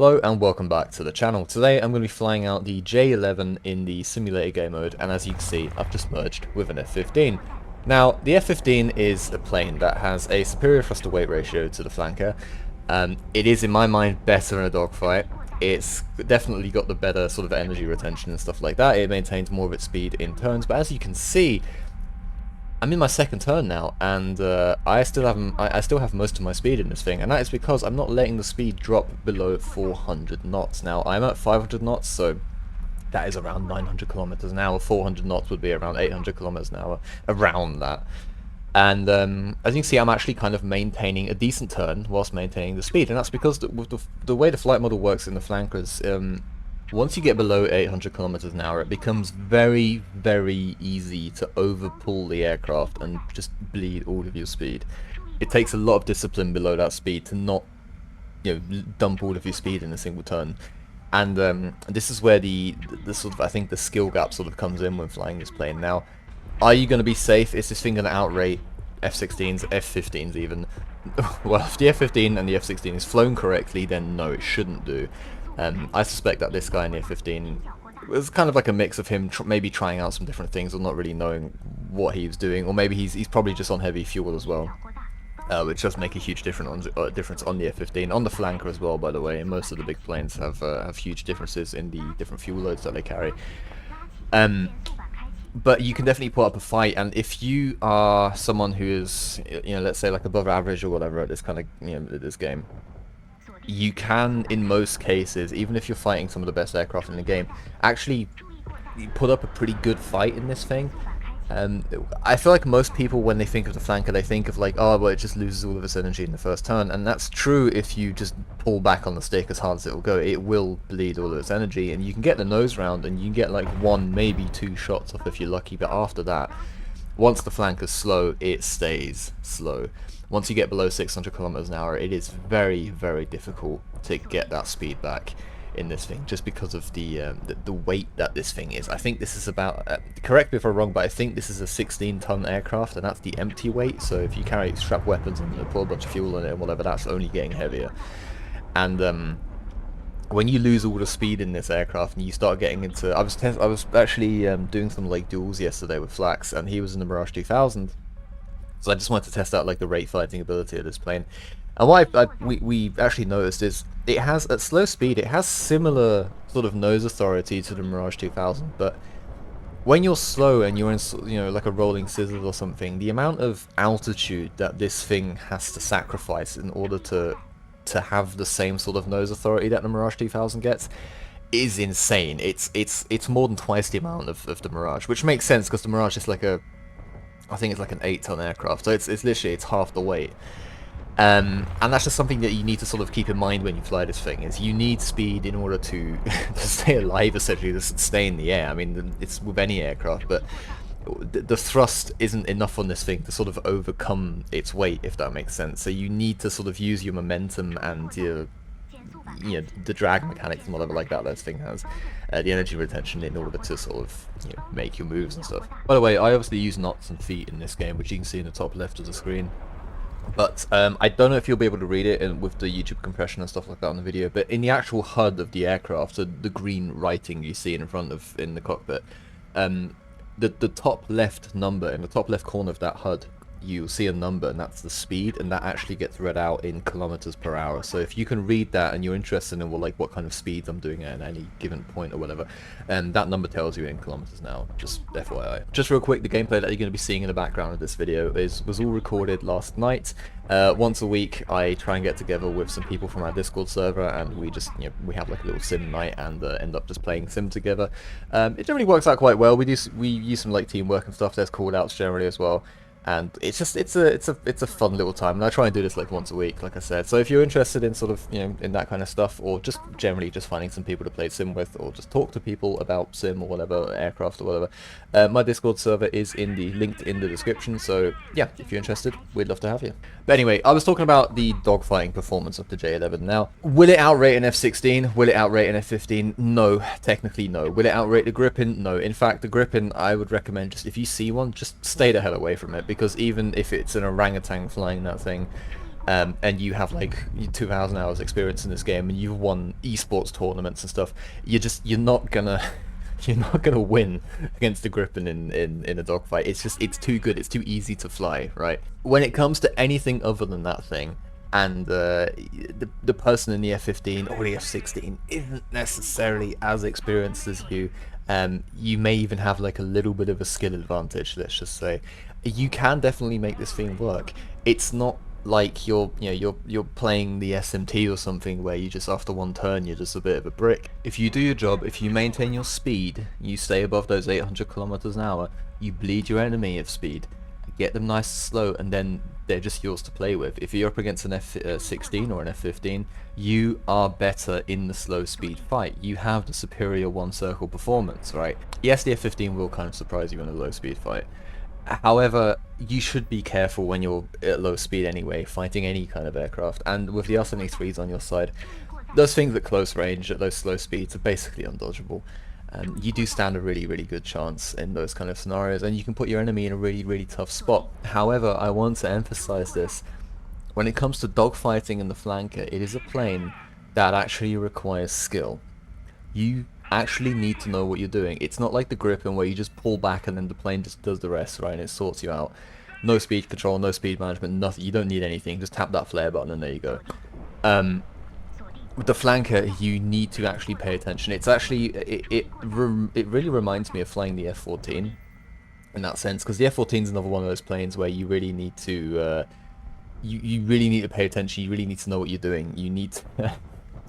Hello and welcome back to the channel. Today I'm going to be flying out the J11 in the simulator game mode, and as you can see I've just merged with an F-15. Now the F-15 is a plane that has a superior thrust to weight ratio to the flanker. It is in my mind better in a dogfight. It's definitely got the better sort of energy retention and stuff like that. It maintains more of its speed in turns, but as you can see I'm in my second turn now, and I still have most of my speed in this thing, and that is because I'm not letting the speed drop below 400 knots. Now I'm at 500 knots, so that is around 900 kilometers an hour. 400 knots would be around 800 kilometers an hour, around that. And as you can see, I'm actually kind of maintaining a decent turn whilst maintaining the speed, and that's because with the way the flight model works in the flankers, once you get below 800 kilometers an hour, it becomes very, very easy to overpull the aircraft and just bleed all of your speed. It takes a lot of discipline below that speed to not, dump all of your speed in a single turn. And this is where the sort of, I think, the skill gap sort of comes in when flying this plane. Now, are you going to be safe? Is this thing going to outrate F-16s, F-15s even? Well, if the F-15 and the F-16 is flown correctly, then no, it shouldn't do. I suspect that this guy in the F-15 was kind of like a mix of him maybe trying out some different things or not really knowing what he was doing, or maybe he's probably just on heavy fuel as well, which does make a huge difference on the F-15, on the flanker as well, by the way. And most of the big planes have huge differences in the different fuel loads that they carry. But you can definitely put up a fight, and if you are someone who is, let's say like above average or whatever at this kind of, this game, you can, in most cases, even if you're fighting some of the best aircraft in the game, actually put up a pretty good fight in this thing. I feel like most people, when they think of the flanker, they think of like, oh, well, it just loses all of its energy in the first turn, and that's true if you just pull back on the stick as hard as it will go. It will bleed all of its energy, and you can get the nose round, and you can get like one, maybe two shots off if you're lucky, but after that, once the flanker's slow, it stays slow. Once you get below 600 kilometers an hour, it is very, very difficult to get that speed back in this thing, just because of the weight that this thing is. I think this is about, correct me if I'm wrong, but I think this is a 16-ton aircraft, and that's the empty weight. So if you carry strap weapons and put a bunch of fuel in it and whatever, that's only getting heavier. And when you lose all the speed in this aircraft and you start getting into, I was actually doing some like duels yesterday with Flax, and he was in the Mirage 2000. So I just wanted to test out like the rate fighting ability of this plane. And what we actually noticed is it has, at slow speed, it has similar sort of nose authority to the Mirage 2000, but when you're slow and you're in, like a rolling scissors or something, the amount of altitude that this thing has to sacrifice in order to have the same sort of nose authority that the Mirage 2000 gets is insane. It's more than twice the amount of the Mirage, which makes sense because the Mirage is like I think it's like an 8-ton aircraft, so it's literally half the weight. And that's just something that you need to sort of keep in mind when you fly this thing, is you need speed in order to stay alive, essentially, to stay in the air. I mean, it's with any aircraft, but the thrust isn't enough on this thing to sort of overcome its weight, if that makes sense. So you need to sort of use your momentum and your the drag mechanics and whatever like that this thing has, the energy retention, in order to sort of make your moves and stuff. By the way, I obviously use knots and feet in this game, which you can see in the top left of the screen. But I don't know if you'll be able to read it with the YouTube compression and stuff like that on the video, but in the actual HUD of the aircraft, so the green writing you see in the cockpit, the top left number, in the top left corner of that HUD, you'll see a number, and that's the speed, and that actually gets read out in kilometers per hour. So if you can read that and you're interested in like what kind of speeds I'm doing at any given point or whatever, and that number tells you in kilometers now, just FYI. Just real quick, the gameplay that you're going to be seeing in the background of this video was all recorded last night. Once a week I try and get together with some people from our Discord server, and we just we have like a little sim night and end up just playing sim together. It generally works out quite well. We use some like teamwork and stuff. There's call outs generally as well. And it's a fun little time, and I try and do this like once a week, like I said. So if you're interested in sort of in that kind of stuff, or just generally just finding some people to play sim with, or just talk to people about sim or whatever, aircraft or whatever, my Discord server is linked in the description. So yeah, if you're interested, we'd love to have you. But anyway, I was talking about the dogfighting performance of the J11. Now, will it outrate an F-16? Will it outrate an F-15? No, technically no. Will it outrate the Gripen? No. In fact, the Gripen, I would recommend, just if you see one, just stay the hell away from it, because even if it's an orangutan flying that thing, and you have like 2,000 hours experience in this game, and you've won esports tournaments and stuff, you're not gonna you're not gonna win against the Gripen in a dogfight. It's too good. It's too easy to fly, right? When it comes to anything other than that thing, and the person in the F-15 or the F-16 isn't necessarily as experienced as you, you may even have like a little bit of a skill advantage, let's just say. You can definitely make this thing work. It's not like you're playing the SMT or something where you just after one turn you're just a bit of a brick. If you do your job, if you maintain your speed, you stay above those 800 kilometers an hour, you bleed your enemy of speed, get them nice and slow, and then they're just yours to play with. If you're up against an F-16 or an F-15, you are better in the slow speed fight. You have the superior one circle performance, right? Yes, the F-15 will kind of surprise you in a low speed fight. However, you should be careful when you're at low speed anyway, fighting any kind of aircraft, and with the R-73s on your side, those things at close range, at those slow speeds, are basically undodgeable. You do stand a really, really good chance in those kind of scenarios, and you can put your enemy in a really, really tough spot. However, I want to emphasize this. When it comes to dogfighting in the flanker, it is a plane that actually requires skill. You actually need to know what you're doing. It's not like the Gripen where you just pull back and then the plane just does the rest, right, and it sorts you out. No speed control, no speed management, nothing. You don't need anything. Just tap that flare button and there you go. With the flanker, you need to actually pay attention. It's actually it really reminds me of flying the F-14 in that sense, because the F-14 is another one of those planes where you really need to you really need to pay attention. You really need to know what you're doing. You need to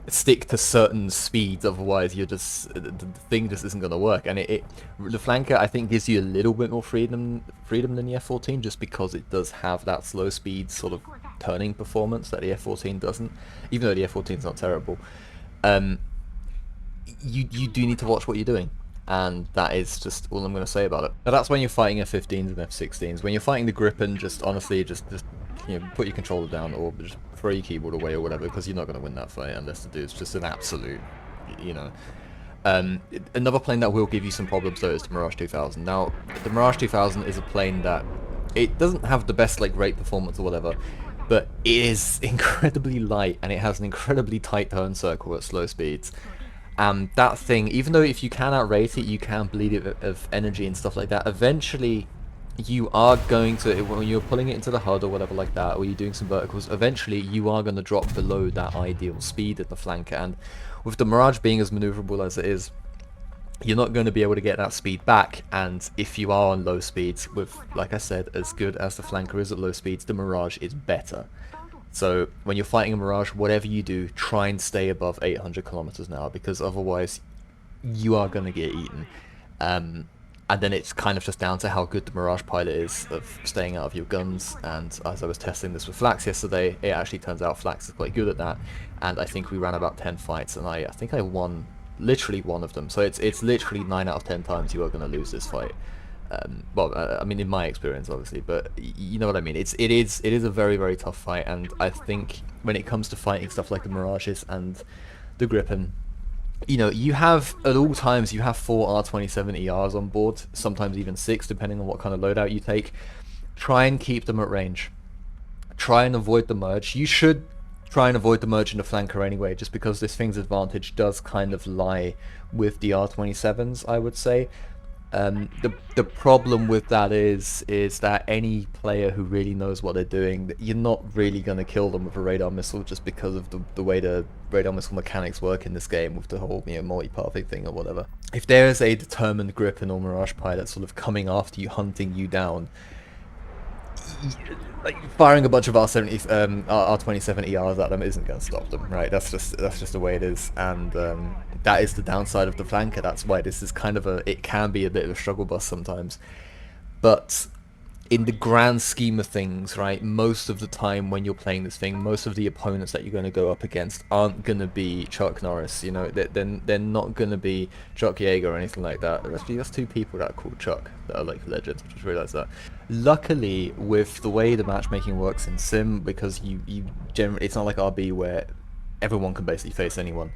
stick to certain speeds, otherwise you're just the thing just isn't going to work. And the flanker, I think, gives you a little bit more freedom than the F-14, just because it does have that slow speed sort of turning performance that the F-14 doesn't, even though the F-14 is not terrible. You do need to watch what you're doing, and that is just all I'm going to say about it. Now, that's when you're fighting F-15s and F-16s. When you're fighting the Gripen, just honestly just put your controller down or just throw your keyboard away or whatever, because you're not going to win that fight unless the dude's just an absolute, Another plane that will give you some problems though is the Mirage 2000. Now, the Mirage 2000 is a plane that, it doesn't have the best like rate performance or whatever, but it is incredibly light and it has an incredibly tight turn circle at slow speeds. And that thing, even though if you can outrate it, you can bleed it of energy and stuff like that, eventually you are going to, when you're pulling it into the HUD or whatever like that, or you're doing some verticals, eventually you are going to drop below that ideal speed at the flanker. And with the Mirage being as maneuverable as it is, you're not going to be able to get that speed back. And if you are on low speeds, with, like I said, as good as the flanker is at low speeds, the Mirage is better. So when you're fighting a Mirage, whatever you do, try and stay above 800 kilometers an hour, because otherwise you are going to get eaten. And then it's kind of just down to how good the Mirage pilot is of staying out of your guns. And as I was testing this with Flax yesterday, it actually turns out Flax is quite good at that. And I think we ran about 10 fights, and I think I won literally one of them. So it's literally 9 out of 10 times you are going to lose this fight. Well, I mean, in my experience, obviously, but you know what I mean. It is a very, very tough fight, and I think when it comes to fighting stuff like the Mirages and the Gripen, you have, at all times, you have 4 R-27 ERs on board, sometimes even 6, depending on what kind of loadout you take. Try and keep them at range. Try and avoid the merge. You should try and avoid the merge in the flanker anyway, just because this thing's advantage does kind of lie with the R-27s, I would say. The problem with that is that any player who really knows what they're doing, you're not really going to kill them with a radar missile, just because of the way the radar missile mechanics work in this game with the whole multi-pathing thing or whatever. If there is a determined Gripen or Mirage pilot sort of coming after you, hunting you down, like firing a bunch of R-27 ERs at them isn't going to stop them, right? That's just the way it is, and that is the downside of the flanker. That's why this is kind of it can be a bit of a struggle bus sometimes. But in the grand scheme of things, right, most of the time when you're playing this thing, most of the opponents that you're going to go up against aren't going to be Chuck Norris, they're not going to be Chuck Yeager or anything like that. That's 2 people that are called Chuck, that are like legends. I just realised that. Luckily, with the way the matchmaking works in Sim, because you generally, it's not like RB where everyone can basically face anyone.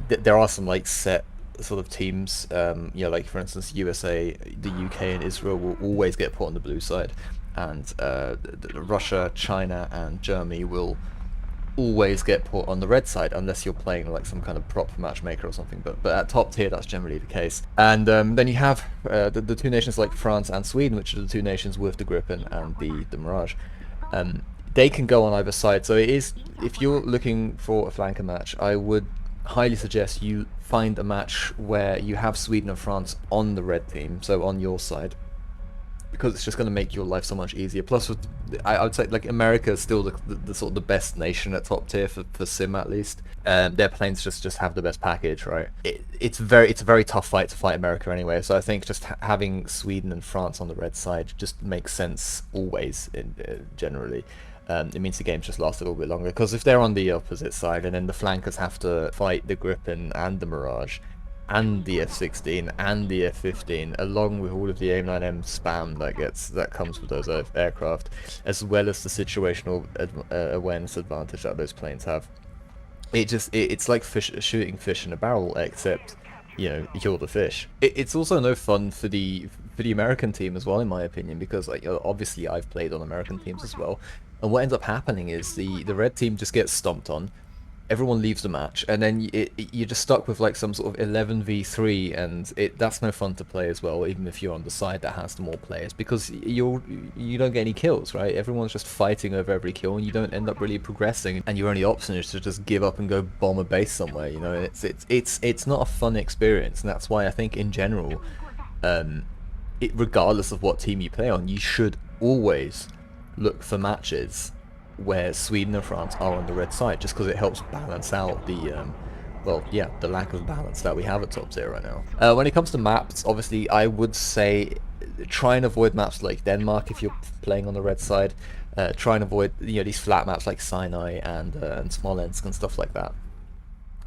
There are some like set sort of teams, like for instance USA, the UK and Israel will always get put on the blue side, and Russia, China, and Germany will always get put on the red side unless you're playing like some kind of prop matchmaker or something, but at top tier that's generally the case. And then you have the two nations like France and Sweden, which are the two nations with the Gripen and the Mirage. They can go on either side, so it is, if you're looking for a flanker match, I would highly suggest you find a match where you have Sweden and France on the red team, so on your side, because it's just going to make your life so much easier. Plus, with, I would say like America is still the sort of the best nation at top tier for sim at least. Their planes just have the best package, right? It's a very tough fight to fight America anyway. So I think just having Sweden and France on the red side just makes sense always. Generally, it means the games just last a little bit longer, because if they're on the opposite side and then the flankers have to fight the Gripen and the Mirage and the F-16 and the F-15, along with all of the AIM-9M spam that comes with those aircraft, as well as the situational awareness advantage that those planes have. It's like shooting fish in a barrel, except you're the fish. It's also no fun for the American team as well, in my opinion, because like obviously I've played on American teams as well, and what ends up happening is the red team just gets stomped on. Everyone leaves the match, and then you're just stuck with like some sort of 11v3, and that's no fun to play as well, even if you're on the side that has the more players, because you don't get any kills, right? Everyone's just fighting over every kill, and you don't end up really progressing, and your only option is to just give up and go bomb a base somewhere. It's not a fun experience, and that's why I think in general, regardless of what team you play on, you should always look for matches where Sweden and France are on the red side, just because it helps balance out the the lack of balance that we have at top tier right now. When it comes to maps, obviously I would say try and avoid maps like Denmark if you're playing on the red side. Try and avoid these flat maps like Sinai and Smolensk and stuff like that,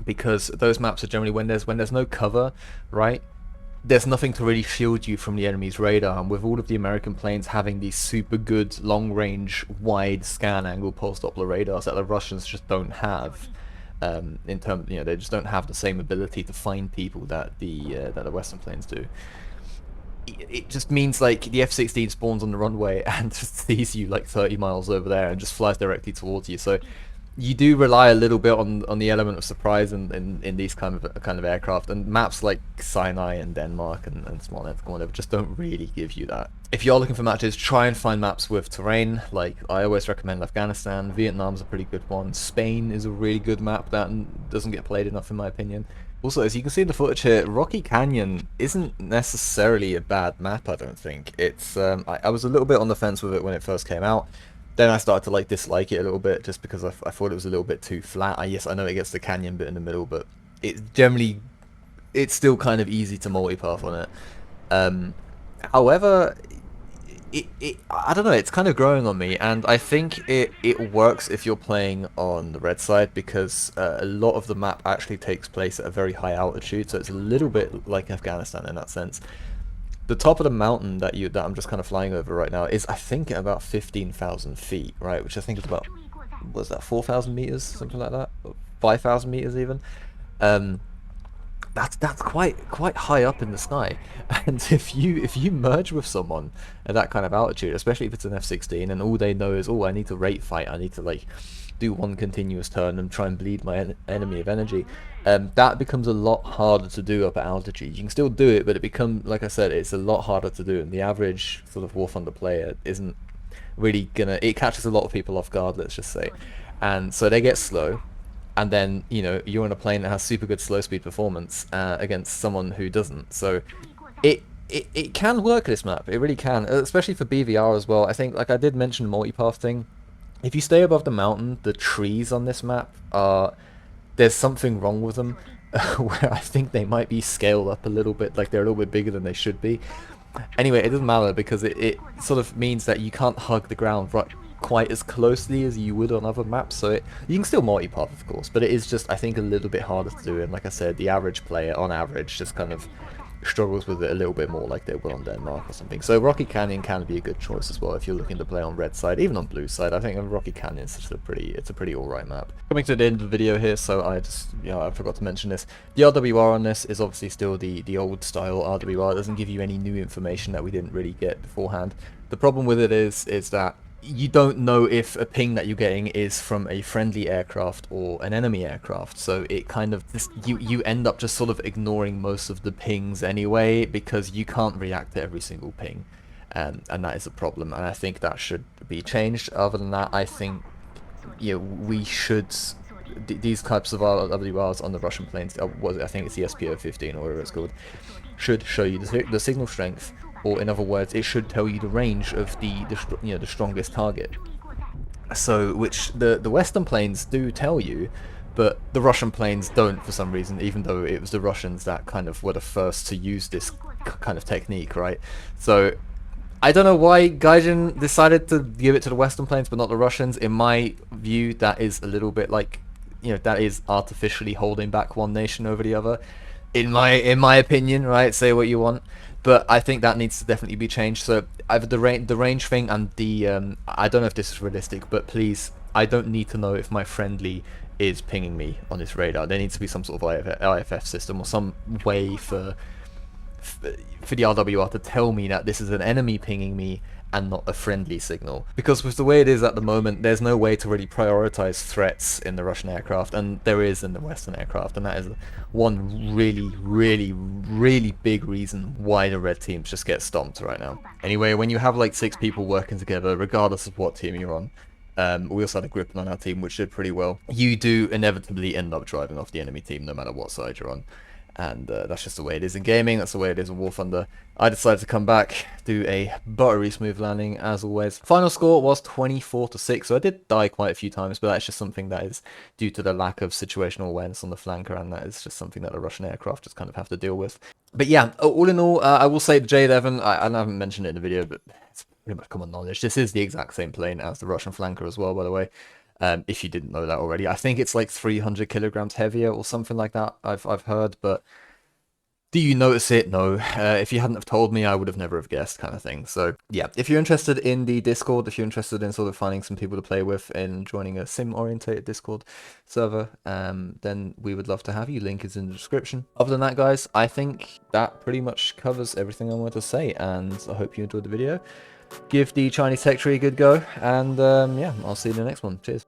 because those maps are generally when there's no cover, right? There's nothing to really shield you from the enemy's radar, and with all of the American planes having these super good long-range, wide scan angle pulse Doppler radars that the Russians just don't have, in terms, they just don't have the same ability to find people that the Western planes do. It just means like the F-16 spawns on the runway and just sees you like 30 miles over there and just flies directly towards you. So you do rely a little bit on the element of surprise in these kind of aircraft, and maps like Sinai and Denmark and Smolensk and whatever just don't really give you that. If you're looking for matches, try and find maps with terrain. Like I always recommend Afghanistan. Vietnam's a pretty good one. Spain is a really good map that doesn't get played enough in my opinion. Also, as you can see in the footage here, Rocky Canyon isn't necessarily a bad map, I don't think. It's I was a little bit on the fence with it when it first came out. Then I started to like dislike it a little bit, just because I thought it was a little bit too flat. Yes, I know it gets the canyon bit in the middle, but it's still kind of easy to multipath on it. However, I don't know, it's kind of growing on me, and I think it works if you're playing on the red side, because a lot of the map actually takes place at a very high altitude, so it's a little bit like Afghanistan in that sense. The top of the mountain that I'm just kind of flying over right now is, I think, at about 15,000 feet, right? Which I think is about, what's that, 4,000 meters, something like that, 5,000 meters even. That's quite high up in the sky, and if you merge with someone at that kind of altitude, especially if it's an F-16, and all they know is, oh, I need to rate fight, I need to like do one continuous turn and try and bleed my enemy of energy, that becomes a lot harder to do up at altitude. You can still do it, but it becomes, like I said, it's a lot harder to do, and the average sort of War Thunder player isn't really gonna, it catches a lot of people off guard, let's just say, and so they get slow. And then you're on a plane that has super good slow speed performance against someone who doesn't. So it can work, this map. It really can, especially for BVR as well. I think, like I did mention, multipath thing. If you stay above the mountain, the trees on this map are, there's something wrong with them, where I think they might be scaled up a little bit, like they're a little bit bigger than they should be. Anyway, it doesn't matter, because it sort of means that you can't hug the ground right quite as closely as you would on other maps, so you can still multipath, of course, but it is just, I think, a little bit harder to do, and like I said, the average player on average just kind of struggles with it a little bit more like they will on Denmark or something. So Rocky Canyon can be a good choice as well if you're looking to play on red side, even on blue side. I think Rocky Canyon is just a pretty alright map. Coming to the end of the video here, so I forgot to mention this. The RWR on this is obviously still the old style RWR. It doesn't give you any new information that we didn't really get beforehand. The problem with it is that you don't know if a ping that you're getting is from a friendly aircraft or an enemy aircraft, so it kind of you end up just sort of ignoring most of the pings anyway, because you can't react to every single ping, and that is a problem, and I think that should be changed. Other than that, I think we should these types of RWRs on the Russian planes, I think it's the SPO-15 or whatever it's called, should show you the signal strength. Or in other words, it should tell you the range of the strongest target. So, which the Western planes do tell you, but the Russian planes don't for some reason, even though it was the Russians that kind of were the first to use this kind of technique, right? So, I don't know why Gaijin decided to give it to the Western planes but not the Russians. In my view, that is a little bit like, that is artificially holding back one nation over the other. In my opinion, right? Say what you want. But I think that needs to definitely be changed. So either the range thing and the I don't know if this is realistic, but please, I don't need to know if my friendly is pinging me on this radar. There needs to be some sort of IFF system or some way for the RWR to tell me that this is an enemy pinging me and not a friendly signal. Because with the way it is at the moment, there's no way to really prioritize threats in the Russian aircraft, and there is in the Western aircraft, and that is one really big reason why the red teams just get stomped right now. Anyway, when you have like 6 people working together, regardless of what team you're on, we also had a Gripen on our team which did pretty well, you do inevitably end up driving off the enemy team no matter what side you're on. And that's just the way it is in gaming, that's the way it is in War Thunder. I decided to come back, do a buttery smooth landing as always. Final score was 24-6, so I did die quite a few times, but that's just something that is due to the lack of situational awareness on the flanker, and that is just something that the Russian aircraft just kind of have to deal with. But yeah, all in all, I will say the J11, I haven't mentioned it in the video, but it's pretty much common knowledge. This is the exact same plane as the Russian flanker as well, by the way. If you didn't know that already. I think it's like 300 kilograms heavier or something like that, I've heard, but do you notice it? No. If you hadn't have told me, I would have never have guessed, kind of thing. So yeah, if you're interested in the Discord, if you're interested in sort of finding some people to play with and joining a sim-orientated Discord server, then we would love to have you. Link is in the description. Other than that, guys, I think that pretty much covers everything I wanted to say, and I hope you enjoyed the video. Give the Chinese tech tree a good go, and yeah, I'll see you in the next one. Cheers.